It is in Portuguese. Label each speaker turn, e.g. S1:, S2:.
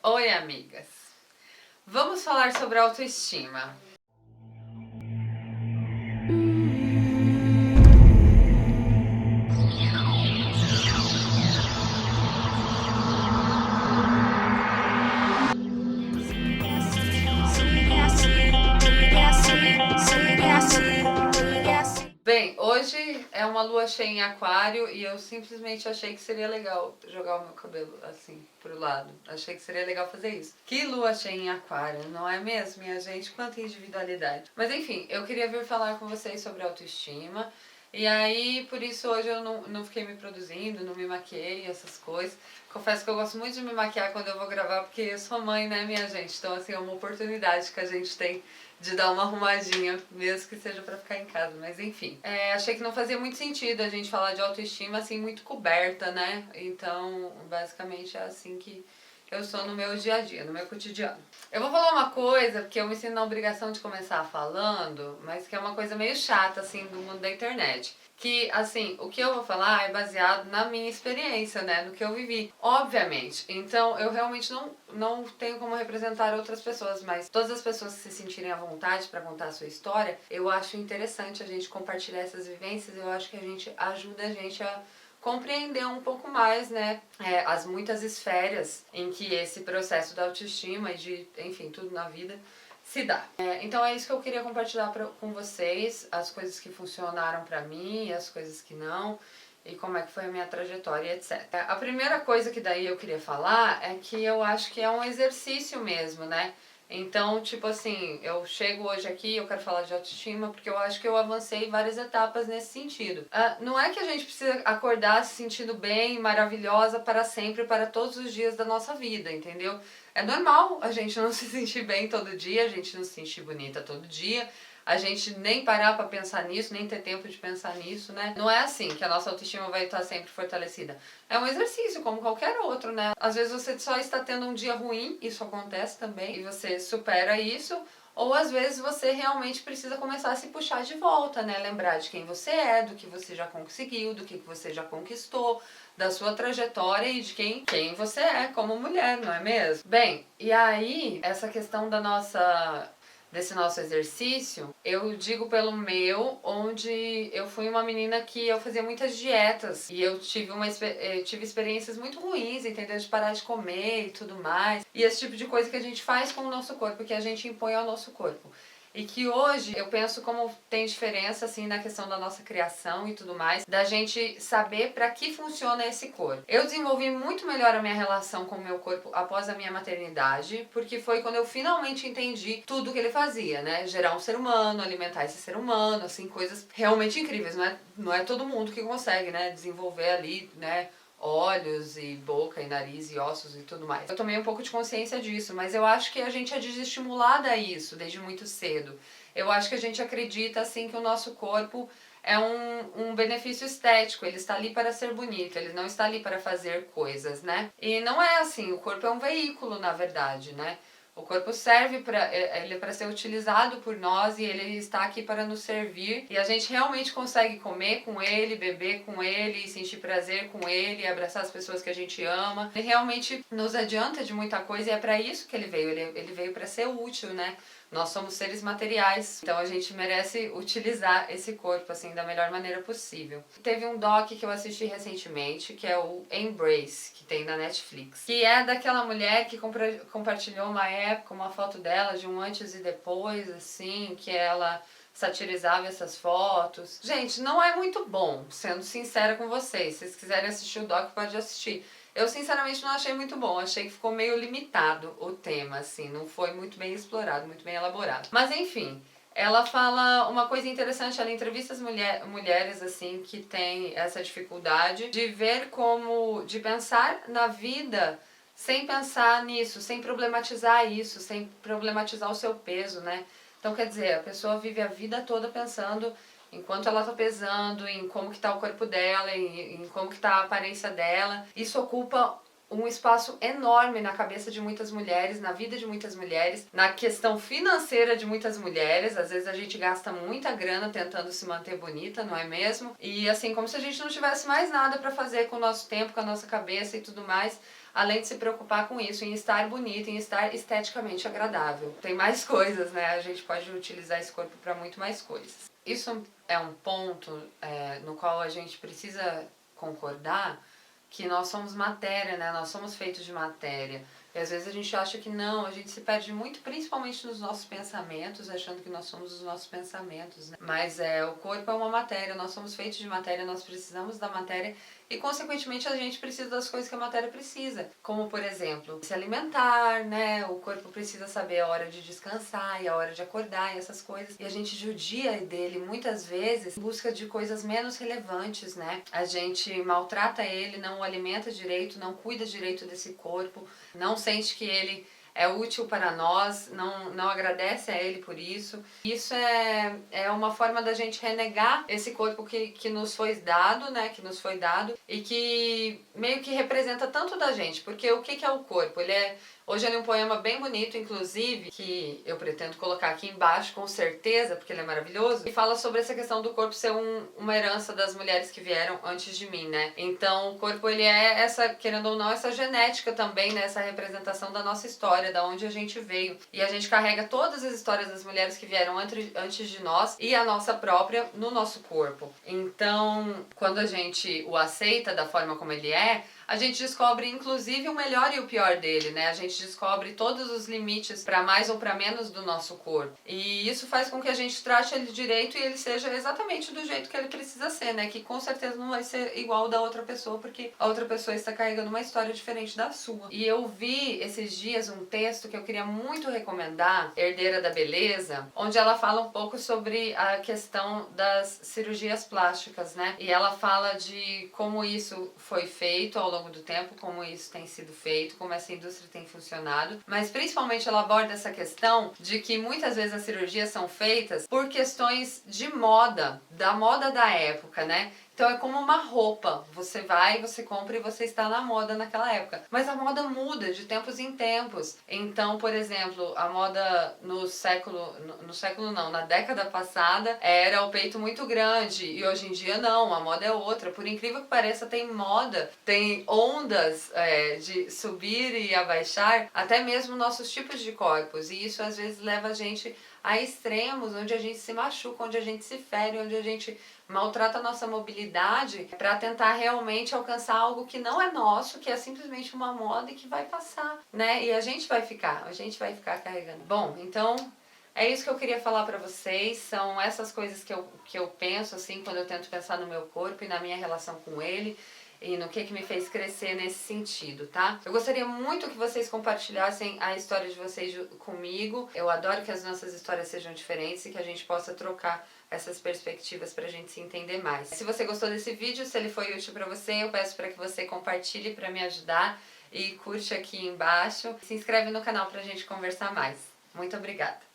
S1: Oi, amigas! Vamos falar sobre autoestima. Bem, hoje é uma lua cheia em aquário e eu simplesmente achei que seria legal jogar o meu cabelo assim pro lado. Achei que seria legal fazer isso. Que lua cheia em aquário, não é mesmo, minha gente? Quanta individualidade. Mas enfim, eu queria vir falar com vocês sobre autoestima. E aí, por isso hoje eu não fiquei me produzindo, não me maquiei, essas coisas. Confesso que eu gosto muito de me maquiar quando eu vou gravar, porque eu sou mãe, né, minha gente? Então, assim, é uma oportunidade que a gente tem de dar uma arrumadinha, mesmo que seja pra ficar em casa, mas enfim. Achei que não fazia muito sentido a gente falar de autoestima assim, muito coberta, né? Então, basicamente é assim que eu sou no meu dia a dia, no meu cotidiano. Eu vou falar uma coisa, porque eu me sinto na obrigação de começar falando, mas que é uma coisa meio chata, assim, do mundo da internet. Que, assim, o que eu vou falar é baseado na minha experiência, né? No que eu vivi. Obviamente. Então, eu realmente não tenho como representar outras pessoas, mas todas as pessoas que se sentirem à vontade para contar a sua história, eu acho interessante a gente compartilhar essas vivências, eu acho que a gente ajuda a gente a compreender um pouco mais, né, as muitas esferas em que esse processo da autoestima e de, enfim, tudo na vida se dá. Então é isso que eu queria compartilhar com vocês, as coisas que funcionaram pra mim e as coisas que não, e como é que foi a minha trajetória, etc. A primeira coisa que daí eu queria falar é que eu acho que é um exercício mesmo, né? Então, tipo assim, eu chego hoje aqui, eu quero falar de autoestima, porque eu acho que eu avancei várias etapas nesse sentido. Não é que a gente precisa acordar se sentindo bem, maravilhosa para sempre, para todos os dias da nossa vida, entendeu? É normal a gente não se sentir bem todo dia, a gente não se sentir bonita todo dia, a gente nem parar pra pensar nisso, nem ter tempo de pensar nisso, né? Não é assim que a nossa autoestima vai estar sempre fortalecida. É um exercício, como qualquer outro, né? Às vezes você só está tendo um dia ruim, isso acontece também, e você supera isso, ou às vezes você realmente precisa começar a se puxar de volta, né? Lembrar de quem você é, do que você já conseguiu, do que você já conquistou, da sua trajetória e de quem você é como mulher, não é mesmo? Bem, e aí, essa questão desse nosso exercício, eu digo pelo meu, onde eu fui uma menina que eu fazia muitas dietas e eu tive experiências muito ruins, entendeu? De parar de comer e tudo mais. E esse tipo de coisa que a gente faz com o nosso corpo, que a gente impõe ao nosso corpo. E que hoje eu penso como tem diferença assim na questão da nossa criação e tudo mais, da gente saber para que funciona esse corpo. Eu desenvolvi muito melhor a minha relação com o meu corpo após a minha maternidade, porque foi quando eu finalmente entendi tudo que ele fazia, né? Gerar um ser humano, alimentar esse ser humano, assim, coisas realmente incríveis, não é todo mundo que consegue, né, desenvolver ali, né, olhos e boca e nariz e ossos e tudo mais. Eu tomei um pouco de consciência disso, mas eu acho que a gente é desestimulada a isso desde muito cedo. Eu acho que a gente acredita assim que o nosso corpo é um benefício estético, ele está ali para ser bonito, ele não está ali para fazer coisas, né? E não é assim, o corpo é um veículo, na verdade, né? O corpo serve ele é para ser utilizado por nós e ele está aqui para nos servir. E a gente realmente consegue comer com ele, beber com ele, sentir prazer com ele, abraçar as pessoas que a gente ama. Ele realmente nos adianta de muita coisa e é para isso que ele veio. Ele veio para ser útil, né? Nós somos seres materiais, então a gente merece utilizar esse corpo assim da melhor maneira possível. Teve um doc que eu assisti recentemente, que é o Embrace, que tem na Netflix, que é daquela mulher que compartilhou uma época uma foto dela de um antes e depois, assim, que ela satirizava essas fotos. Gente, não é muito bom, sendo sincera com vocês. Se vocês quiserem assistir o doc, pode assistir. Eu sinceramente não achei muito bom, achei que ficou meio limitado o tema, assim, não foi muito bem explorado, muito bem elaborado. Mas enfim, ela fala uma coisa interessante, ela entrevista as mulheres, assim, que têm essa dificuldade de ver como, de pensar na vida sem pensar nisso, sem problematizar isso, sem problematizar o seu peso, né? Então, quer dizer, a pessoa vive a vida toda pensando enquanto ela tá pesando, em como que tá o corpo dela, em como que tá a aparência dela. Isso ocupa um espaço enorme na cabeça de muitas mulheres, na vida de muitas mulheres, na questão financeira de muitas mulheres. Às vezes a gente gasta muita grana tentando se manter bonita, não é mesmo? E assim, como se a gente não tivesse mais nada pra fazer com o nosso tempo, com a nossa cabeça e tudo mais. além de se preocupar com isso, em estar bonito, em estar esteticamente agradável. Tem mais coisas, né? A gente pode utilizar esse corpo para muito mais coisas. Isso é um ponto no qual a gente precisa concordar que nós somos matéria, né? Nós somos feitos de matéria. E às vezes a gente acha que não, a gente se perde muito, principalmente nos nossos pensamentos, achando que nós somos os nossos pensamentos, né? Mas o corpo é uma matéria, nós somos feitos de matéria, nós precisamos da matéria e, consequentemente, a gente precisa das coisas que a matéria precisa. Como, por exemplo, se alimentar, né? O corpo precisa saber a hora de descansar e a hora de acordar e essas coisas. E a gente judia dele, muitas vezes, em busca de coisas menos relevantes, né? A gente maltrata ele, não o alimenta direito, não cuida direito desse corpo, não sente que ele é útil para nós, não agradece a ele por isso. Isso é uma forma da gente renegar esse corpo que nos foi dado, né? Que nos foi dado e que meio que representa tanto da gente. Porque o que é o corpo? Hoje ele é um poema bem bonito, inclusive, que eu pretendo colocar aqui embaixo com certeza, porque ele é maravilhoso, e fala sobre essa questão do corpo ser uma herança das mulheres que vieram antes de mim, né? Então o corpo ele é essa, querendo ou não, essa genética também, né? Essa representação da nossa história, da onde a gente veio. E a gente carrega todas as histórias das mulheres que vieram antes de nós e a nossa própria no nosso corpo. Então, quando a gente o aceita da forma como ele é, a gente descobre inclusive o melhor e o pior dele, né? A gente descobre todos os limites para mais ou para menos do nosso corpo. E isso faz com que a gente trate ele direito e ele seja exatamente do jeito que ele precisa ser, né? Que com certeza não vai ser igual da outra pessoa, porque a outra pessoa está carregando uma história diferente da sua. E eu vi esses dias um texto que eu queria muito recomendar, Herdeira da Beleza, onde ela fala um pouco sobre a questão das cirurgias plásticas, né? E ela fala de como isso foi feito ao longo do tempo, como isso tem sido feito, como essa indústria tem funcionado, mas principalmente ela aborda essa questão de que muitas vezes as cirurgias são feitas por questões de moda, da moda da época, né? Então é como uma roupa, você vai, você compra e você está na moda naquela época. Mas a moda muda de tempos em tempos. Então, por exemplo, a moda na década passada era o peito muito grande e hoje em dia não, a moda é outra. Por incrível que pareça, tem moda, tem ondas de subir e abaixar, até mesmo nossos tipos de corpos. E isso às vezes leva a gente a extremos, onde a gente se machuca, onde a gente se fere, onde a gente maltrata a nossa mobilidade para tentar realmente alcançar algo que não é nosso, que é simplesmente uma moda e que vai passar, né? E a gente vai ficar carregando. Bom, então é isso que eu queria falar pra vocês, são essas coisas que eu penso assim quando eu tento pensar no meu corpo e na minha relação com ele e no que me fez crescer nesse sentido, tá? Eu gostaria muito que vocês compartilhassem a história de vocês comigo. Eu adoro que as nossas histórias sejam diferentes e que a gente possa trocar essas perspectivas pra gente se entender mais. Se você gostou desse vídeo, se ele foi útil pra você, eu peço pra que você compartilhe pra me ajudar e curte aqui embaixo. Se inscreve no canal pra gente conversar mais. Muito obrigada!